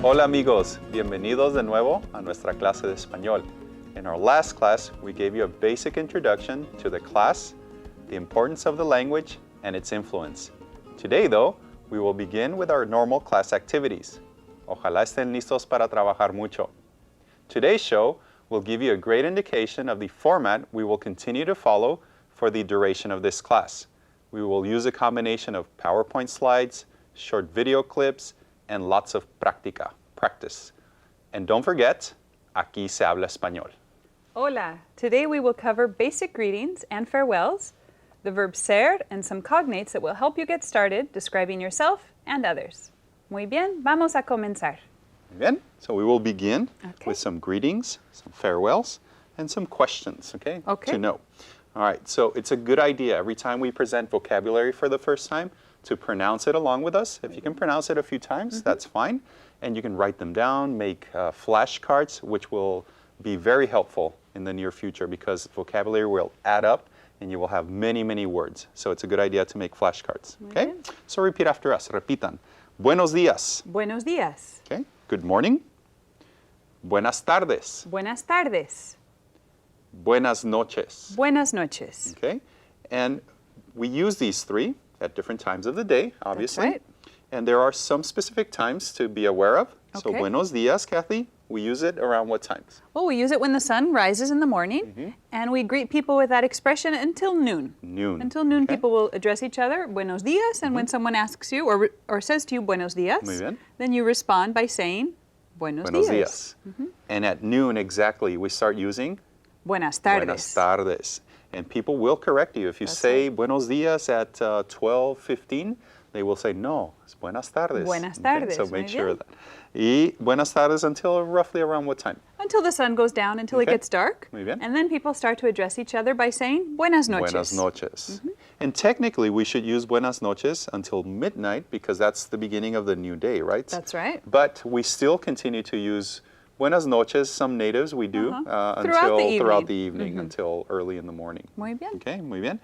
Hola amigos, bienvenidos de nuevo a nuestra clase de español. In our last class, we gave you a basic introduction to the class, the importance of the language, and its influence. Today, though, we will begin with our normal class activities. Ojalá estén listos para trabajar mucho. Today's show will give you a great indication of the format we will continue to follow for the duration of this class. We will use a combination of PowerPoint slides, short video clips, and lots of practice. And don't forget, aquí se habla español. Hola! Today we will cover basic greetings and farewells, the verb ser, and some cognates that will help you get started describing yourself and others. Muy bien, vamos a comenzar. Muy bien, so we will begin with some greetings, some farewells, and some questions, okay, to know. All right, so it's a good idea every time we present vocabulary for the first time to pronounce it along with us. If you can pronounce it a few times, that's fine. And you can write them down, make flashcards, which will be very helpful in the near future because vocabulary will add up and you will have many, many words. So it's a good idea to make flashcards, okay? So repeat after us. Repitan. Buenos días. Buenos días. Okay. Good morning. Buenas tardes. Buenas tardes. Buenas noches. Buenas noches. Okay. And we use these three at different times of the day, obviously. That's right. And there are some specific times to be aware of. So Okay. buenos días, Kathy. We use it around what times? Well, we use it when the sun rises in the morning, and we greet people with that expression until noon. Noon. Until noon, Okay. people will address each other, buenos días, and when someone asks you or says to you, buenos días, Muy bien. then you respond by saying, buenos Buenos días. días. And at noon, exactly, we start using Buenas tardes. buenas tardes. And people will correct you. If you say buenos días at 12:15, they will say, no, it's buenas tardes. Buenas tardes, So muy make sure bien. of that. Y buenas tardes until roughly around what time? Until the sun goes down, until it Okay. gets dark. Muy bien. And then people start to address each other by saying, buenas noches. Buenas noches. And technically, we should use buenas noches until midnight because that's the beginning of the new day, right? That's right. But we still continue to use buenas noches. Some natives we do throughout the evening until early in the morning. Muy bien. Okay, muy bien.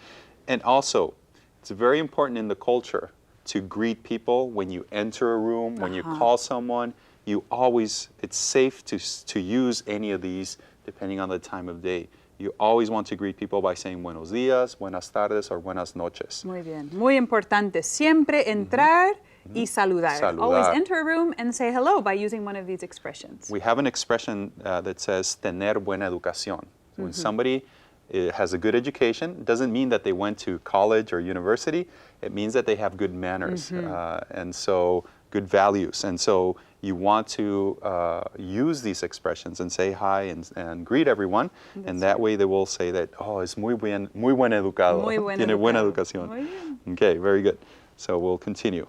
And also, it's very important in the culture to greet people when you enter a room, when you call someone. It's safe to use any of these depending on the time of day. You always want to greet people by saying buenos días, buenas tardes, or buenas noches. Muy bien. Muy importante. Siempre entrar y saludar. Saludar. Always enter a room and say hello by using one of these expressions. We have an expression that says tener buena educación. When somebody has a good education, it doesn't mean that they went to college or university. It means that they have good manners and so good values. And so you want to use these expressions and say hi and greet everyone. And that way they will say that, oh, es muy buen educado. Muy buen Tiene buena educado. educación. Muy bien. Okay, very good. So we'll continue.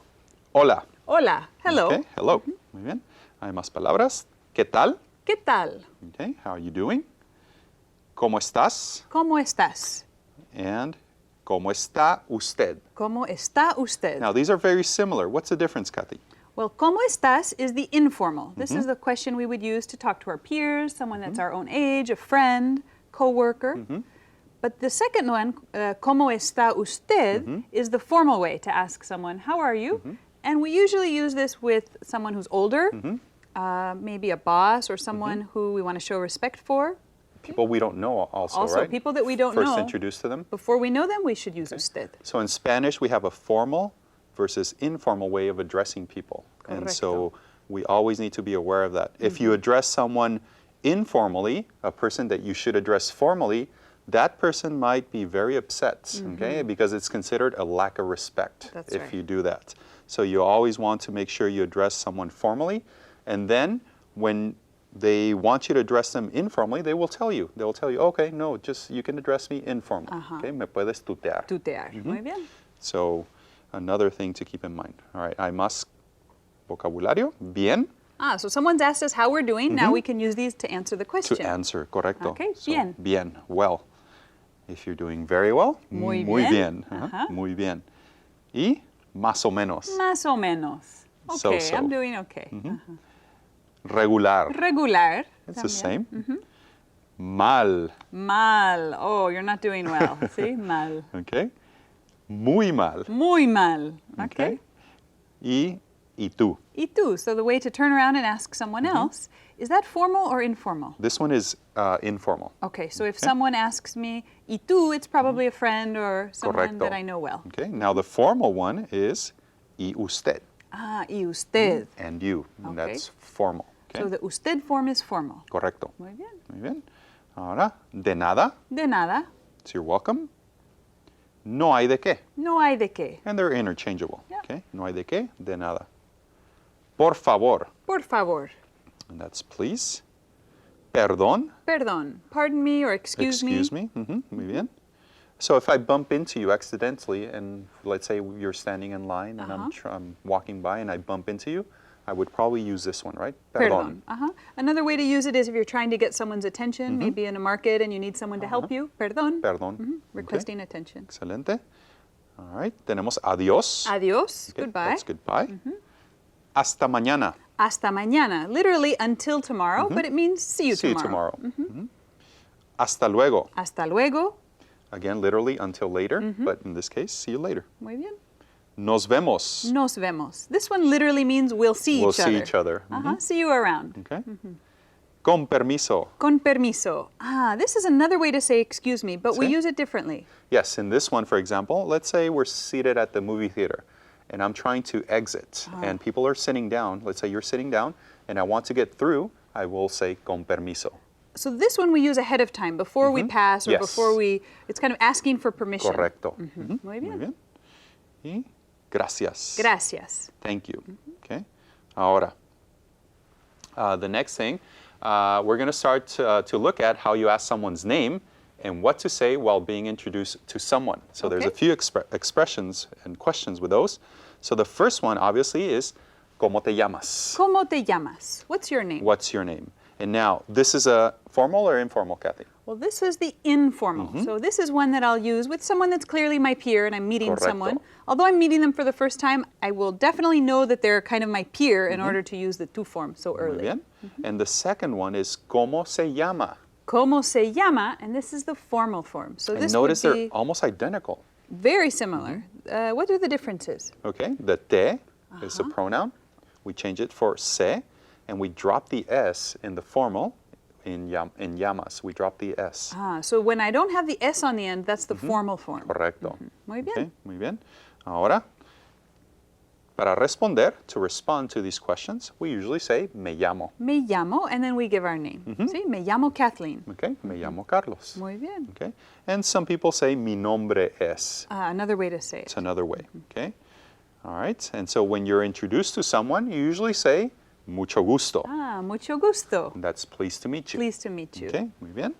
Hola. Hola. Hello. Okay, hello. Muy bien. Hay más palabras. ¿Qué tal? ¿Qué tal? Okay, how are you doing? ¿Cómo estás? ¿Cómo estás? And ¿cómo está usted? ¿Cómo está usted? Now, these are very similar. What's the difference, Kathy? Well, ¿cómo estás is the informal. This is the question we would use to talk to our peers, someone that's our own age, a friend, coworker. But the second one, ¿cómo está usted, is the formal way to ask someone, how are you? And we usually use this with someone who's older, maybe a boss or someone who we want to show respect for. People we don't know also, right? People that we don't First know. introduced to them. Before we know them, we should use usted. So in Spanish, we have a formal versus informal way of addressing people. And so we always need to be aware of that. If you address someone informally, a person that you should address formally, that person might be very upset, okay? Because it's considered a lack of respect if you do that. So you always want to make sure you address someone formally. And then when they want you to address them informally, they will tell you. They will tell you, okay, no, just you can address me informally. Okay, me puedes tutear. Tutear. Muy bien. So another thing to keep in mind. All right, hay más vocabulario. Bien. So someone's asked us how we're doing. Now we can use these to answer the question. To answer, correcto. Okay, So, bien. Bien, well. If you're doing very well, Muy bien. bien. Muy bien. Y más o menos. Más o menos. Okay, So-so. I'm doing okay. Regular. Regular. It's the también. same. Mal. Mal. Oh, you're not doing well. See? Mal. Okay. Muy mal. Muy mal. Okay. Y y tú. Y tú. So the way to turn around and ask someone else, is that formal or informal? This one is informal. Okay, so if someone asks me, y tú, it's probably a friend or someone Correcto. that I know well. Okay, now the formal one is y usted. Ah, y usted. And you. Okay. That's formal. Okay? So the usted form is formal. Correcto. Muy bien. Muy bien. Ahora, de nada. De nada. So you're welcome. No hay de qué. No hay de qué. And they're interchangeable. Yeah. Okay? No hay de qué, de nada. Por favor. Por favor. And that's please. Perdón. Perdón. Pardon me or excuse me. Excuse me. Muy bien. So if I bump into you accidentally, and let's say you're standing in line and I'm walking by and I bump into you, I would probably use this one, right? Perdón. Another way to use it is if you're trying to get someone's attention, maybe in a market and you need someone to help you. Perdón. Perdón. Requesting attention. Excelente. All right. Tenemos adiós. Adiós. Okay, Goodbye. That's goodbye. Hasta mañana. Hasta mañana. Literally until tomorrow, but it means see you See tomorrow. you tomorrow. Hasta luego. Hasta luego. Again, literally until later, but in this case, see you later. Muy bien. Nos vemos. Nos vemos. This one literally means we'll see We'll each other. see each other. See you around. Okay. Con permiso. Con permiso. This is another way to say excuse me, but we Sí. use it differently. Yes, in this one, for example, let's say we're seated at the movie theater and I'm trying to exit and people are sitting down. Let's say you're sitting down and I want to get through, I will say con permiso. So this one we use ahead of time, before we pass or Yes. before we, it's kind of asking for permission. Correcto. Muy bien. Muy bien. Y gracias. Gracias. Thank you. Okay. Ahora, the next thing, we're going to start to look at how you ask someone's name and what to say while being introduced to someone. So there's a Okay. few expressions and questions with those. So the first one, obviously, is ¿Cómo te llamas? ¿Cómo te llamas? What's your name? What's your name? And now, this is a formal or informal, Kathy? Well, this is the informal. So this is one that I'll use with someone that's clearly my peer and I'm meeting Correcto. someone. Although I'm meeting them for the first time, I will definitely know that they're kind of my peer in order to use the tú form so Muy early. bien. And the second one is ¿Cómo se llama? ¿Cómo se llama? And this is the formal form. So And this notice would they're be almost identical. very similar. What are the differences? Okay, the te is a pronoun. We change it for se, and we drop the s in the formal. In llamas, we drop the s. So when I don't have the S on the end, that's the formal form. Correcto. Muy bien. Okay, muy bien. Ahora, para responder, to respond to these questions, we usually say me llamo. Me llamo, and then we give our name. Sí, me llamo Kathleen. Okay, me llamo Carlos. Muy bien. Okay, and some people say mi nombre es. Another way to say it. It's another way. Okay, all right. And so when you're introduced to someone, you usually say mucho gusto. Mucho gusto. That's pleased to meet you. Pleased to meet you. Okay, muy bien.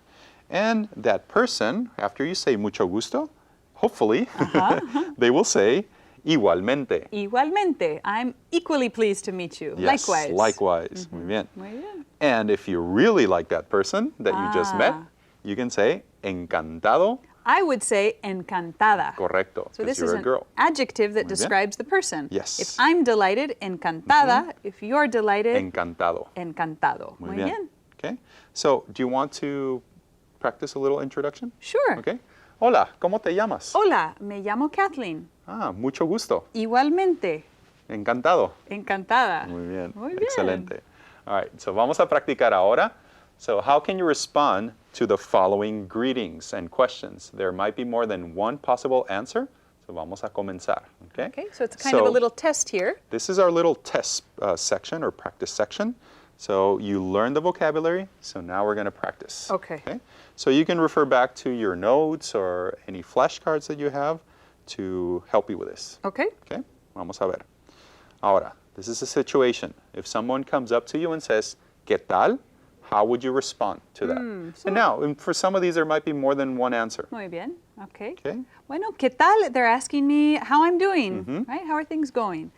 And that person, after you say mucho gusto, hopefully, they will say igualmente. Igualmente. I'm equally pleased to meet you. Yes, Likewise. likewise. Muy bien. Muy bien. And if you really like that person that you just met, you can say encantado. I would say encantada. Correcto, So because this is you're a an girl. adjective that Muy bien. describes the person. Yes. If I'm delighted, encantada. If you're delighted, Encantado. encantado. Muy bien. Okay. So, do you want to practice a little introduction? Sure. Okay. Hola, ¿cómo te llamas? Hola, me llamo Kathleen. Mucho gusto. Igualmente. Encantado. Encantada. Muy bien. Muy bien. Excelente. All right, so vamos a practicar ahora. So how can you respond to the following greetings and questions? There might be more than one possible answer, so vamos a comenzar, okay? Okay, so it's kind of a little test here. This is our little test section or practice section. So you learn the vocabulary, so now we're going to practice. Okay. So you can refer back to your notes or any flashcards that you have to help you with this. Okay. Okay, vamos a ver. Ahora, this is a situation. If someone comes up to you and says, ¿Qué tal? How would you respond to that? And now, for some of these, there might be more than one answer. Muy bien. Okay. Okay? Bueno, ¿qué tal? They're asking me how I'm doing, right? How are things going?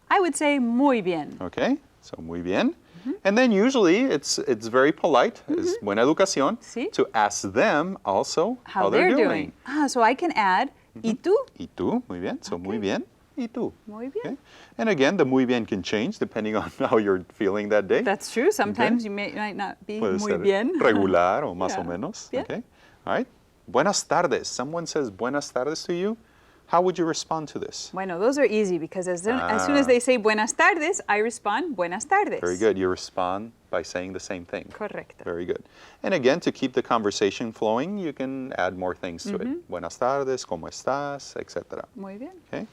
I would say muy bien. Okay, so muy bien. And then usually it's very polite, it's buena educación, Sí. to ask them also how they're doing. So I can add, ¿y tú? Y tú, muy bien. So muy bien, y tú. Muy bien. Okay? And again, the muy bien can change depending on how you're feeling that day. That's true. Sometimes you might not be Puede muy ser bien. regular o más Yeah. o menos. Bien. Okay. All right. Buenas tardes. Someone says buenas tardes to you. How would you respond to this? Bueno, those are easy because as soon as they say buenas tardes, I respond buenas tardes. Very good. You respond by saying the same thing. Correcto. Very good. And again, to keep the conversation flowing, you can add more things to it. Buenas tardes, ¿cómo estás? Etc. Muy bien. Okay.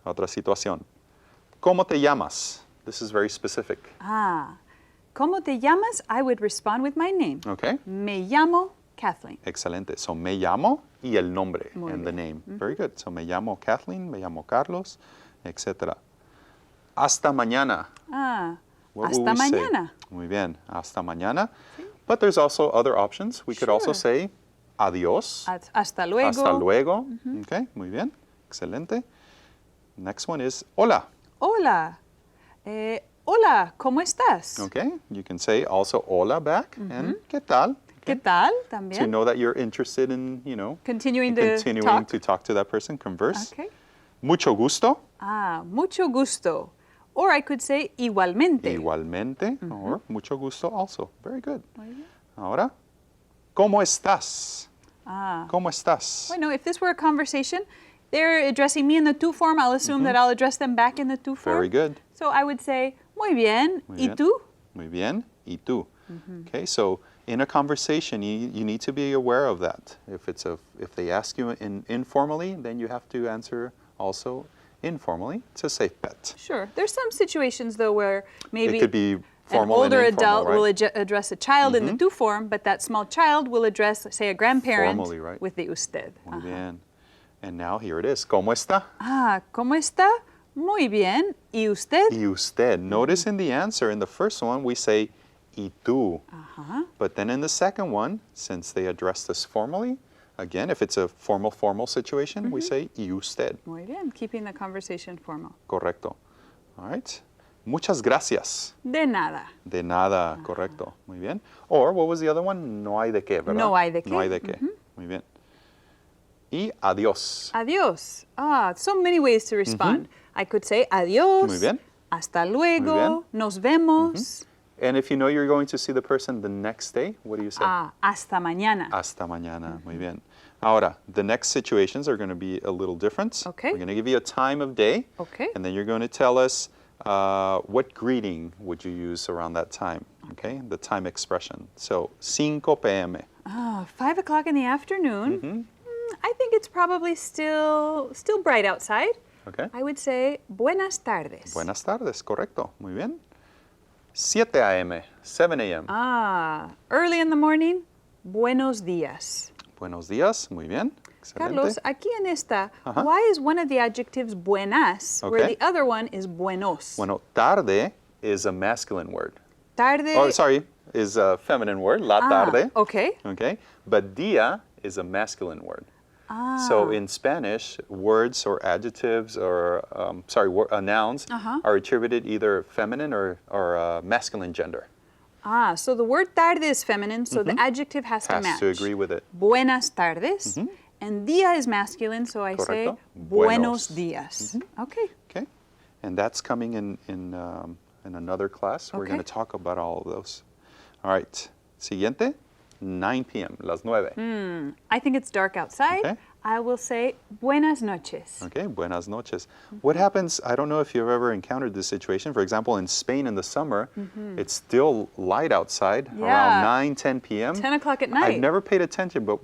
Otra situación. ¿Cómo te llamas? This is very specific. ¿Cómo te llamas? I would respond with my name. Okay. Me llamo Kathleen. Excelente. So, me llamo y el nombre Muy and the bien. name. Very good. So, me llamo Kathleen, me llamo Carlos, etc. Hasta mañana. What Hasta would we say? mañana. Muy bien. Hasta mañana. But there's also other options. We could also Sure. say adiós. Hasta luego. Hasta luego. Okay, muy bien. Excelente. Next one is hola. Hola. Hola, ¿cómo estás? Okay, you can say also hola back and ¿qué tal? ¿Qué tal? To También. know that you're interested in, Continuing to talk to that person, converse. Okay. Mucho gusto. Mucho gusto. Or I could say igualmente. Igualmente. Or mucho gusto also. Very good. Muy bien. Ahora, ¿cómo estás? ¿Cómo estás? Bueno, if this were a conversation, they're addressing me in the tú form. I'll assume that I'll address them back in the tú form. Very good. So I would say, muy bien. Muy ¿Y bien. tú? Muy bien. ¿Y tú? Okay, so in a conversation, you need to be aware of that. If they ask you informally, then you have to answer also informally. It's a safe bet. Sure. There's some situations, though, where maybe It could be an formal older and informal, adult right? will address a child in the tú form, but that small child will address, say, a grandparent Formally, right? with the usted. Muy bien. And now here it is. ¿Cómo está? ¿Cómo está? Muy bien. ¿Y usted? Y usted. Notice in the answer, in the first one, we say y tú. But then in the second one, since they addressed us formally, again, if it's a formal situation, we say y usted. Muy bien. Keeping the conversation formal. Correcto. All right. Muchas gracias. De nada. De nada. Correcto. Muy bien. Or, what was the other one? No hay de qué, ¿verdad? No hay de qué. No hay de qué. Muy bien. Y adiós. Adiós. So many ways to respond. I could say adiós. Muy bien. Hasta luego. Muy bien. Nos vemos. And if you know you're going to see the person the next day, what do you say? Hasta mañana. Hasta mañana. Muy bien. Ahora, the next situations are going to be a little different. Okay. We're going to give you a time of day. Okay. And then you're going to tell us what greeting would you use around that time. Okay. The time expression. So, 5 p.m. 5 o'clock in the afternoon. I think it's probably still bright outside. Okay. I would say buenas tardes. Buenas tardes. Correcto. Muy bien. 7 a.m. 7 a.m. Early in the morning, buenos días. Buenos días. Muy bien. Excelente. Carlos, aquí en esta, why is one of the adjectives buenas, where Okay. the other one is buenos? Bueno, tarde is a masculine word. Tarde. Oh, sorry, is a feminine word, la tarde. Okay. Okay, but día is a masculine word. So in Spanish, words or adjectives or, nouns are attributed either feminine or masculine gender. So the word tarde is feminine, so the adjective has to match. Has to agree with it. Buenas tardes. And día is masculine, so I say Correcto. buenos Buenos. días. Okay. Okay, and that's coming in another class. We're going to Okay. talk about all of those. All right, siguiente, 9 p.m., las 9. I think it's dark outside. Okay. I will say buenas noches. Okay, buenas noches. What happens, I don't know if you've ever encountered this situation. For example, in Spain in the summer, it's still light outside Yeah. around 9, 10 p.m. 10 o'clock at night. I've never paid attention, but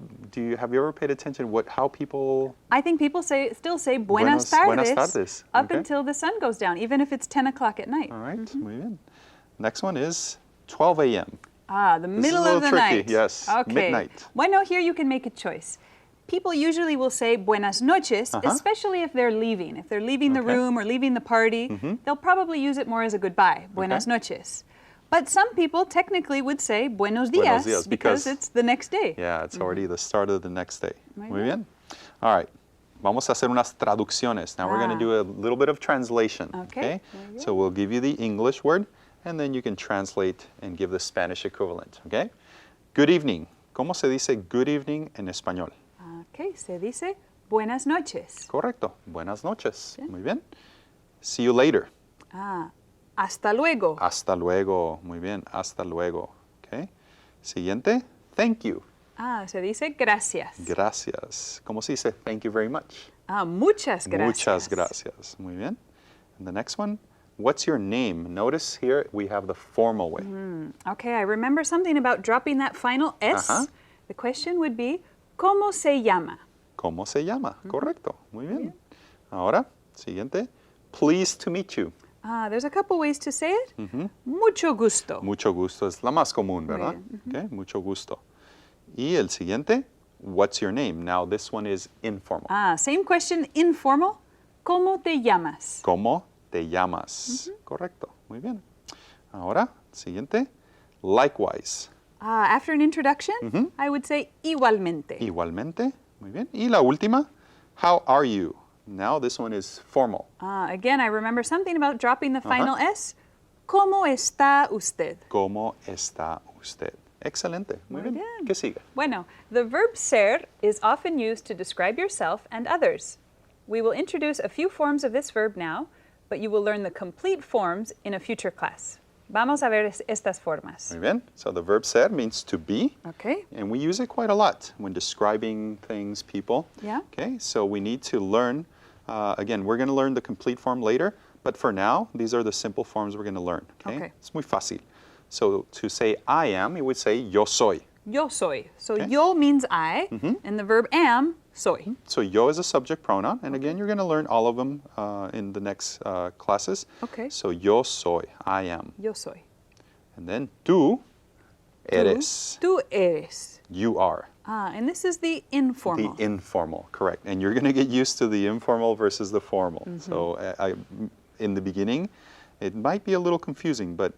have you ever paid attention how people... I think people still say buenas tardes, buenas tardes. up Okay. until the sun goes down, even if it's 10 o'clock at night. All right, muy bien. Next one is 12 a.m. The is middle a little of the tricky, night. yes. Okay. Midnight. Bueno, here you can make a choice. People usually will say buenas noches, especially if they're leaving. If they're leaving the Okay. room or leaving the party, they'll probably use it more as a goodbye, buenas noches. But some people technically would say buenos días, Buenos días, because it's the next day. Yeah, it's already the start of the next day. Muy Muy bien. All right. Vamos a hacer unas traducciones. Now we're going to do a little bit of translation. Okay, very good. So we'll give you the English word, and then you can translate and give the Spanish equivalent. Okay? Good evening. ¿Cómo se dice good evening en español? Okay, se dice buenas noches. Correcto. Buenas noches. Muy bien. See you later. Hasta luego. Hasta luego. Muy bien. Hasta luego. Okay. Siguiente. Thank you. Se dice gracias. Gracias. ¿Cómo se dice thank you very much? Muchas gracias. Muchas gracias. Muy bien. And the next one, what's your name? Notice here we have the formal way. Okay, I remember something about dropping that final S. The question would be, ¿cómo se llama? ¿Cómo se llama? Correcto. Muy bien. Ahora, siguiente. Pleased to meet you. There's a couple ways to say it. Mucho gusto. Mucho gusto es la más común, ¿verdad? Okay, mucho gusto. Y el siguiente, what's your name? Now this one is informal. Same question, informal. ¿Cómo te llamas? ¿Cómo te llamas? Correcto. Muy bien. Ahora, siguiente, likewise. After an introduction, I would say igualmente. Igualmente. Muy bien. Y la última, how are you? Now this one is formal. Again, I remember something about dropping the final S. ¿Cómo está usted? ¿Cómo está usted? Excelente. Muy bien. ¿Qué sigue? Bueno, the verb ser is often used to describe yourself and others. We will introduce a few forms of this verb now, but you will learn the complete forms in a future class. Vamos a ver estas formas. Muy bien. So the verb ser means to be. Okay. And we use it quite a lot when describing things, people. Yeah. Okay, so we need to learn, again, we're going to learn the complete form later, but for now, these are the simple forms we're going to learn. Okay. It's muy fácil. So to say I am, you would say yo soy. Yo soy. So yo means I, and the verb am, soy. So yo is a subject pronoun, and again, you're going to learn all of them in the next classes. Okay. So yo soy, I am. Yo soy. And then tú eres. Tú eres. You are. And this is the informal. The informal, correct. And you're going to get used to the informal versus the formal. So in the beginning, it might be a little confusing, but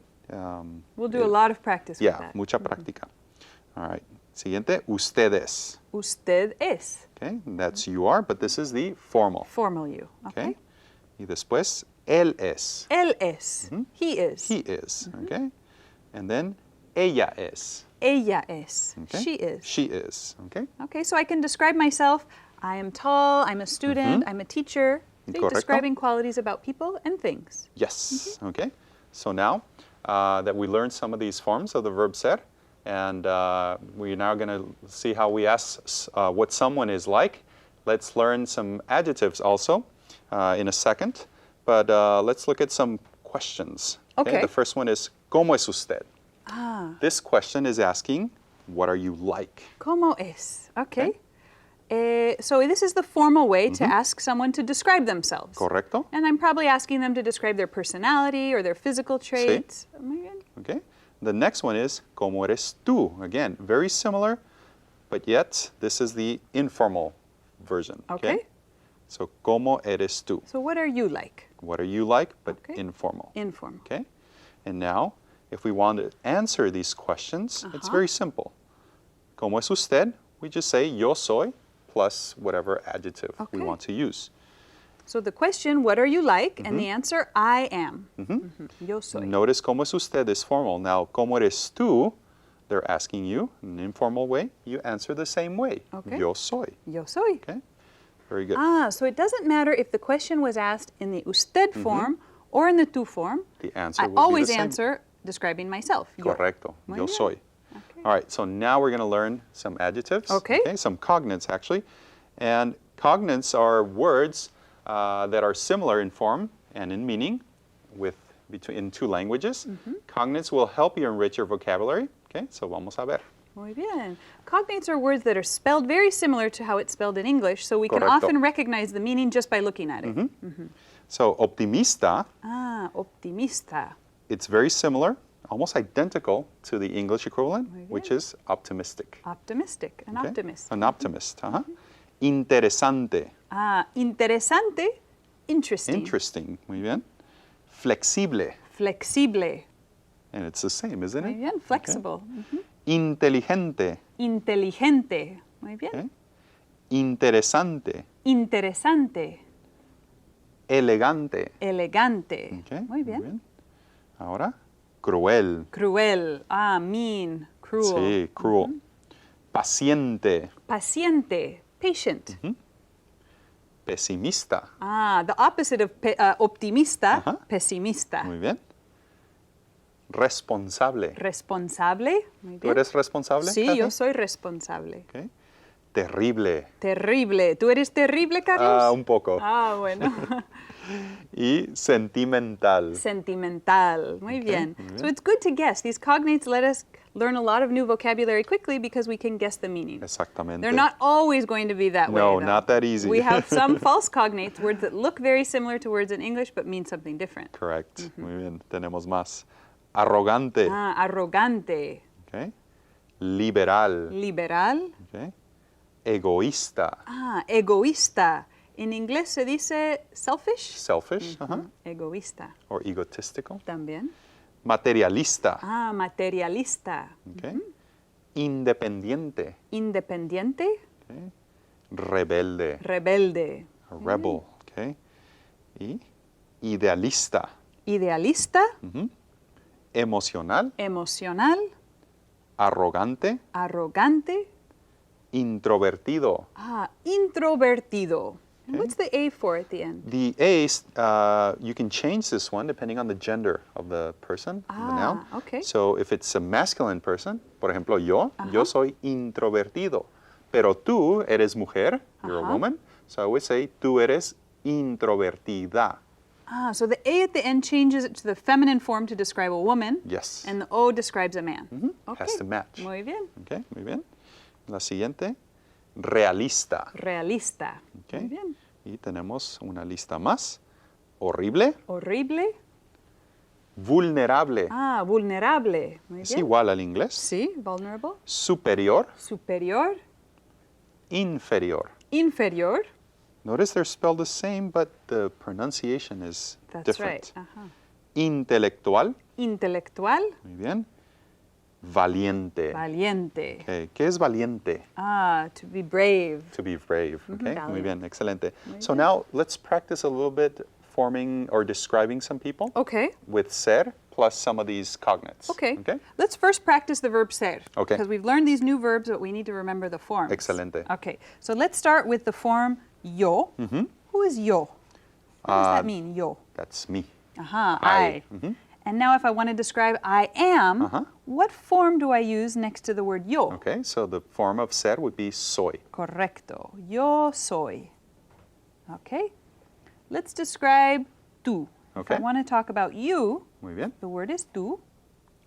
we'll do a lot of practice with that. Mucha práctica. All right. Siguiente, ustedes. Usted es. Okay, that's you are, but this is the formal. Formal you. Okay. Y después, él es. Él es. He is. He is. Okay. And then, ella es. Ella es. Okay. She is. She is. Okay. Okay, so I can describe myself. I am tall, I'm a student, I'm a teacher. See, Correcto. describing qualities about people and things. Yes. Okay. So now that we learned some of these forms of the verb ser, and we're now going to see how we ask what someone is like. Let's learn some adjectives also in a second. But let's look at some questions. Okay. The first one is, ¿Cómo es usted? This question is asking, what are you like? ¿Cómo es? Okay. So this is the formal way to ask someone to describe themselves. Correcto. And I'm probably asking them to describe their personality or their physical traits. Muy bien. Okay. The next one is, ¿Cómo eres tú? Again, very similar, but yet this is the informal version. Okay. So, ¿Cómo eres tú? So what are you like? What are you like, but informal. Informal. Okay. And now, if we want to answer these questions, it's very simple. ¿Cómo es usted? We just say yo soy plus whatever adjective we want to use. So the question, what are you like? And the answer, I am. Yo soy. Notice ¿Cómo es usted? Is formal. Now, ¿Cómo eres tú? They're asking you in an informal way. You answer the same way. Okay. Yo soy. Yo soy. Okay. Very good. So it doesn't matter if the question was asked in the usted form or in the tú form. The answer I will always be the same. answer describing myself. Yo. Correcto. Muy Yo bien. soy. Okay. All right, so now we're going to learn some adjectives. Okay. Some cognates, actually. And cognates are words that are similar in form and in meaning in two languages. Cognates will help you enrich your vocabulary. Okay, so vamos a ver. Muy bien. Cognates are words that are spelled very similar to how it's spelled in English, so we can Correcto. often recognize the meaning just by looking at it. So optimista, Optimista. it's very similar, almost identical to the English equivalent, which is optimistic. Optimistic. An Okay? optimist. An optimist. Interesante. Interesante. Interesting. Interesting. Muy bien. Flexible. Flexible. And it's the same, isn't Muy it? bien. Flexible. Inteligente. Inteligente. Muy bien. Okay. Interesante. Interesante. Elegante. Elegante. Okay, Muy bien. Ahora, cruel. Cruel. Mean. Cruel. Sí, cruel. Paciente. Paciente. Patient. Pesimista. The opposite of optimista. Pesimista. Muy bien. Responsable. Responsable. Muy ¿Tú bien. eres responsable? Sí, Kathy? yo soy responsable. Okay. Terrible. Terrible. ¿Tú eres terrible, Carlos? Un poco. Ah, bueno. Y sentimental. Sentimental. Muy bien. muy bien. So it's good to guess. These cognates let us learn a lot of new vocabulary quickly because we can guess the meaning. Exactamente. They're not always going to be that way, No, though. not that easy. We have some false cognates, words that look very similar to words in English but mean something different. Correct. Muy bien. Tenemos más. Arrogante. Arrogante. Okay. Liberal. Liberal. Okay. Egoísta. Egoísta. En inglés se dice selfish. Selfish. Egoísta. Or egotistical. También. Materialista. Materialista. Okay. Independiente. Independiente. Okay. Rebelde. Rebelde. A rebel. Okay. Y idealista. Idealista. Emocional. Emocional. Arrogante. Arrogante. Introvertido. Introvertido. And what's the A for at the end? The A, you can change this one depending on the gender of the person, the noun. Okay. So if it's a masculine person, por ejemplo, yo soy introvertido. Pero tú eres mujer, you're a woman. So I would say, tú eres introvertida. So the A at the end changes it to the feminine form to describe a woman. Yes. And the O describes a man. Okay. Has to match. Muy bien. Okay, muy bien. La siguiente, realista. Realista. Okay. Muy bien. Y tenemos una lista más. Horrible. Horrible. Vulnerable. Vulnerable. Muy Es bien. igual al inglés. Sí, vulnerable. Superior. Superior. Inferior. Inferior. Notice they're spelled the same, but the pronunciation is That's different. right. Intelectual. Intelectual. Muy bien. Valiente. Valiente. Okay. ¿Qué es valiente? To be brave. To be brave. Okay. Muy Valiente. bien. Excelente. Muy So bien. now let's practice a little bit forming or describing some people Okay. with ser plus some of these cognates. Okay. Okay. Let's first practice the verb ser. Okay. Because we've learned these new verbs, but we need to remember the forms. Excelente. Okay. So let's start with the form yo. Who is yo? What does that mean, yo? That's me. I. And now if I want to describe I am, what form do I use next to the word yo? Okay. So the form of ser would be soy. Correcto. Yo soy. Okay. Let's describe tú. If Okay. I want to talk about you, Muy bien. the word is tú.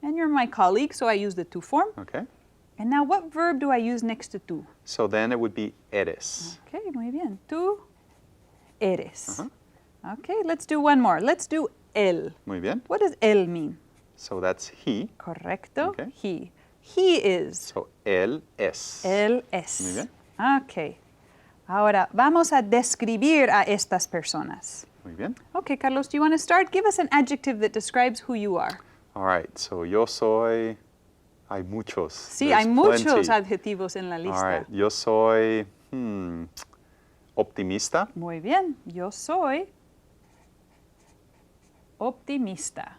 And you're my colleague, so I use the tú form. Okay. And now what verb do I use next to tú? So then it would be eres. Okay, muy bien. Tú eres. Okay, let's do one more. Let's do él. Muy bien. What does él mean? So that's he. Correcto. Okay. He. He is. So él es. Él es. Muy bien. Okay. Ahora vamos a describir a estas personas. Muy bien. Okay, Carlos, do you want to start? Give us an adjective that describes who you are. All right. So yo soy. Hay muchos. Sí, There's hay muchos plenty. adjetivos en la All lista. right. Yo soy. Optimista. Muy bien. Yo soy optimista.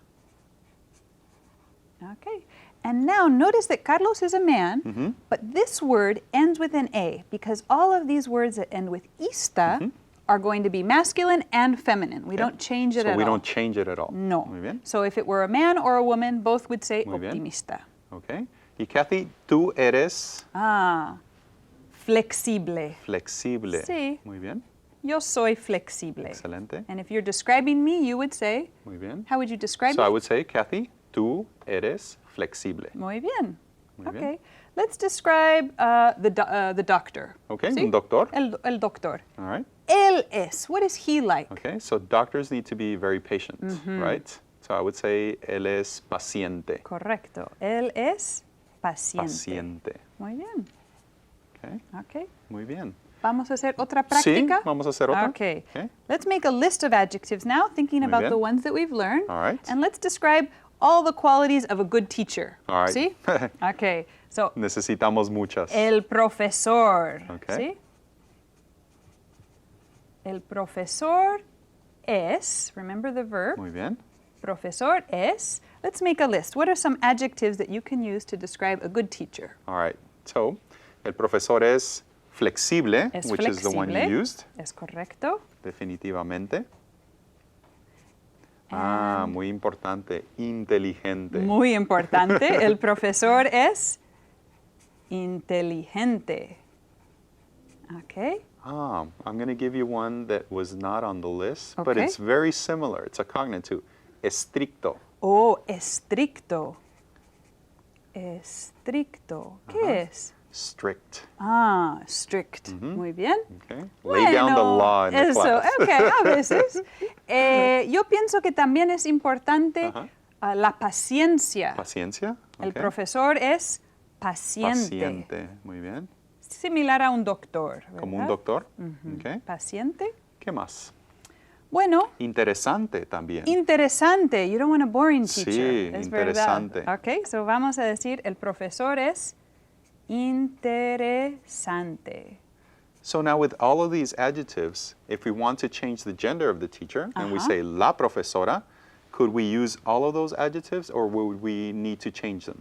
Okay. And now notice that Carlos is a man, but this word ends with an A because all of these words that end with ista are going to be masculine and feminine. We don't change it So at we all. don't change it at all. No. Muy bien. So if it were a man or a woman, both would say Muy bien. optimista. Okay. Y Kathy, tú eres Flexible. flexible. Sí. Muy bien. Yo soy flexible. Excelente. And if you're describing me, you would say, Muy bien. how would you describe So me? I would say, Kathy, tú eres flexible. Muy bien. Muy Okay. bien. Let's describe the doctor. Okay, ¿Sí? un doctor. El doctor. All right. Él es. What is he like? Okay, so doctors need to be very patient, right? So I would say, él es paciente. Correcto. Él es paciente. Paciente. Muy bien. Okay, Okay. muy bien. Vamos a hacer otra Sí, práctica. vamos a hacer otra. Okay. Okay. Let's make a list of adjectives now, thinking Muy about bien. the ones that we've learned. All right. And let's describe all the qualities of a good teacher. All right. ¿Sí? Okay. So, Necesitamos muchas. el profesor. Okay. ¿Sí? El profesor es, remember the verb, Muy bien. profesor es. Let's make a list. What are some adjectives that you can use to describe a good teacher? All right. So, el profesor es flexible, Es which is the one you flexible. used, Es correcto. definitivamente. Muy importante, inteligente. Muy importante, el profesor es inteligente. Okay. I'm going to give you one that was not on the list, but Okay. it's very similar. It's a cognitive. Estricto. Oh, estricto. Estricto. ¿Qué es? Strict. Strict. Muy bien. Okay. Lay down the law in the eso, class. okay, a veces. Yo pienso que también es importante la paciencia. Paciencia. El Okay. profesor es paciente. Paciente. Muy bien. Similar a un doctor, ¿verdad? Como un doctor. Okay. Paciente. ¿Qué más? Bueno, Interesante también. interesante. You don't want a boring teacher. Sí, es interesante. verdad. Ok, so vamos a decir, el profesor es interesante. So now with all of these adjectives, if we want to change the gender of the teacher and we Uh-huh. say la profesora, could we use all of those adjectives or would we need to change them?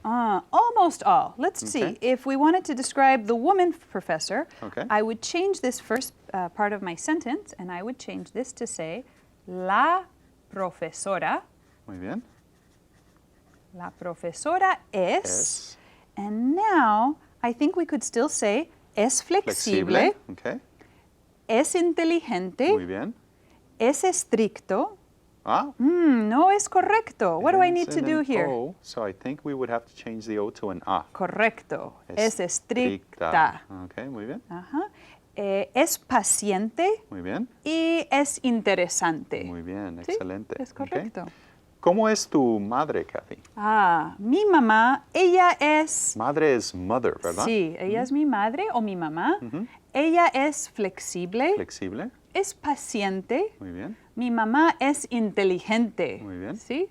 Almost all. Let's see. Okay. If we wanted to describe the woman professor, Okay. I would change this first part of my sentence, and I would change this to say, la profesora. Muy bien. La profesora es. Es. And now, I think we could still say, es flexible, Okay. es inteligente, Muy bien. es estricto. Ah. No es correcto. What do I need It's to in do an here? O, so I think we would have to change the O to an A. Correcto. Es estricta. Okay, muy bien. Ajá. Es paciente Muy bien. y es interesante. Muy bien, Sí, excelente. es Okay. correcto. ¿Cómo es tu madre, Kathy? Mi mamá, ella es... Madre es mother, ¿verdad? Sí, ella es mi madre o mi mamá. Ella es flexible, Flexible. es paciente. Muy bien. Mi mamá es inteligente. Muy bien. ¿Sí?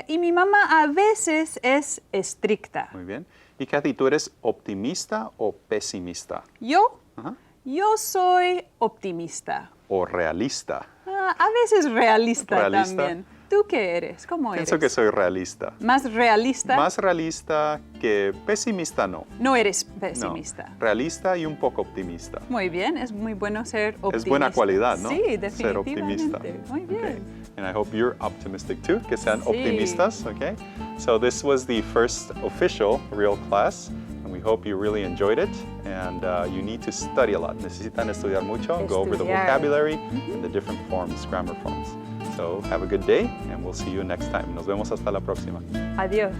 Y mi mamá a veces es estricta. Muy bien. Y Kathy, ¿tú eres optimista o pesimista? Yo, Ajá. yo soy optimista. ¿O realista? A veces realista, Realista. también. ¿Tú qué eres? ¿Cómo Pienso eres? que soy realista. ¿Más realista? Más realista que pesimista, no. No eres No. pesimista. Realista y un poco optimista. Muy bien, es muy bueno ser optimista. Es buena cualidad, ¿no? Sí, Ser definitivamente. optimista. Muy bien. Okay. And I hope you're optimistic too, que sean Sí. optimistas, okay? So this was the first official real class, and we hope you really enjoyed it. And you need to study a lot. Necesitan estudiar mucho, go over the Estudiar. vocabulary and the different forms, grammar forms. So have a good day, and we'll see you next time. Nos vemos hasta la próxima. Adiós.